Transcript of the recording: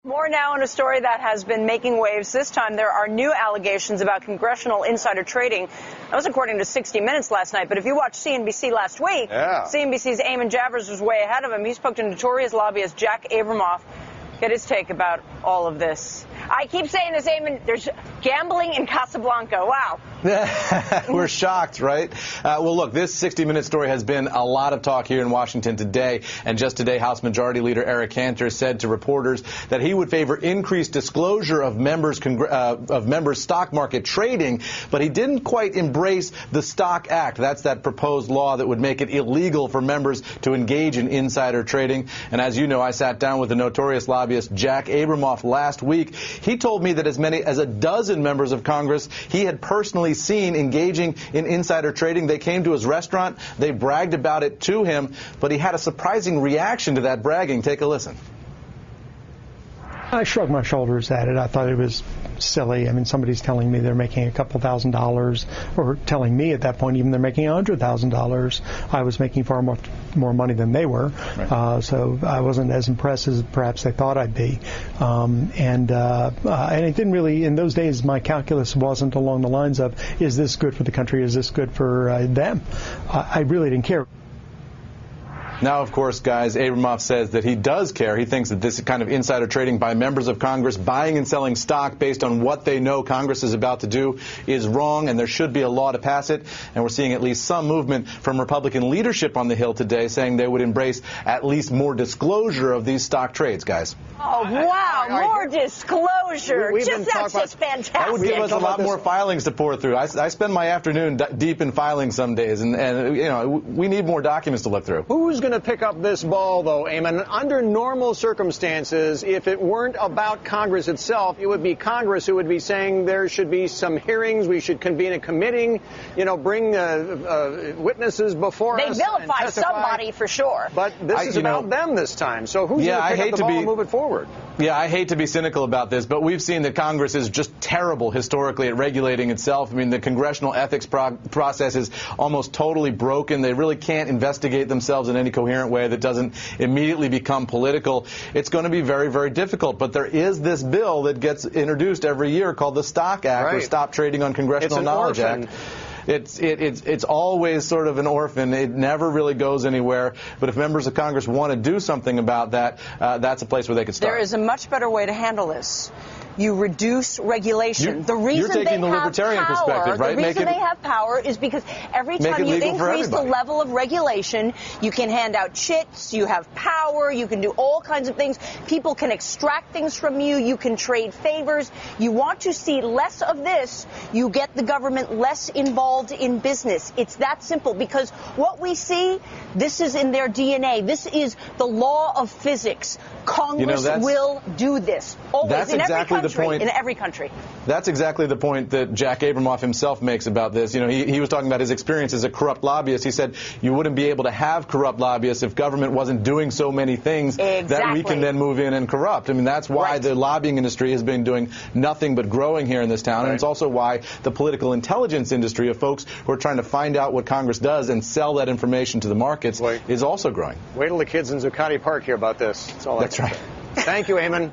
More now on a story that has been making waves. This time there are new allegations about congressional insider trading. That was according to 60 Minutes last night. But if you watched CNBC last week, CNBC's Eamon Javers was way ahead of him. He spoke to notorious lobbyist Jack Abramoff. Get his take about all of this. I keep saying this, Eamon, there's gambling in Casablanca. Wow. We're shocked, right? Well, look, this 60 Minutes story has been a lot of talk here in Washington today. And just today, House Majority Leader Eric Cantor said to reporters that he would favor increased disclosure of members' stock market trading. But he didn't quite embrace the Stock Act. That's that proposed law that would make it illegal for members to engage in insider trading. And as you know, I sat down with the notorious lobbyist Jack Abramoff last week. He told me that as many as a dozen members of Congress he had personally seen engaging in insider trading. They came to his restaurant. They bragged about it to him, but he had a surprising reaction to that bragging. Take a listen. I shrugged my shoulders at it. I thought it was silly. I mean, somebody's telling me they're making a couple $1,000s, or telling me at that point even they're making $100,000. I was making far more money than they were, right. So I wasn't as impressed as perhaps they thought I'd be. And it didn't really, in those days, my calculus wasn't along the lines of, is this good for the country? Is this good for them? I really didn't care. Now, of course, guys, Abramoff says that he does care. He thinks that this kind of insider trading by members of Congress, buying and selling stock based on what they know Congress is about to do, is wrong, and there should be a law to pass it. And we're seeing at least some movement from Republican leadership on the Hill today saying they would embrace at least more disclosure of these stock trades, guys. Oh, wow, more disclosure. That's just fantastic. That would give us a lot more filings to pour through. I spend my afternoon deep in filings some days, and you know, we need more documents to look through. Who's going to pick up this ball, though, Eamon? Under normal circumstances, if it weren't about Congress itself, it would be Congress who would be saying there should be some hearings, we should convene a committee, you know, bring witnesses before us. They vilify somebody for sure. But this is about them this time. So who's going to pick up the ball and move it forward? Yeah, I hate to be cynical about this, but we've seen that Congress is just terrible historically at regulating itself. I mean, the congressional ethics process is almost totally broken. They really can't investigate themselves in any coherent way that doesn't immediately become political. It's going to be very, very difficult. But there is this bill that gets introduced every year called the Stock Act, or Stop Trading on Congressional Knowledge Act. It's always sort of an orphan. It never really goes anywhere. But if members of Congress want to do something about that, that's a place where they could start. There is a much better way to handle this. You reduce regulation. The reason you're taking the libertarian perspective, right? The reason they have power is because every time you increase the level of regulation, you can hand out chits, you have power, you can do all kinds of things. People can extract things from you, you can trade favors. You want to see less of this, you get the government less involved in business. It's that simple, because what we see, this is in their DNA. This is the law of physics. Congress will do this. Always, in every country. In every country. That's exactly the point that Jack Abramoff himself makes about this. You know, he was talking about his experience as a corrupt lobbyist. He said you wouldn't be able to have corrupt lobbyists if government wasn't doing so many things that we can then move in and corrupt. I mean, that's why the lobbying industry has been doing nothing but growing here in this town. And it's also why the political intelligence industry of folks who are trying to find out what Congress does and sell that information to the markets is also growing. Wait till the kids in Zuccotti Park hear about this. That's all. That's right. Thank you, Eamon.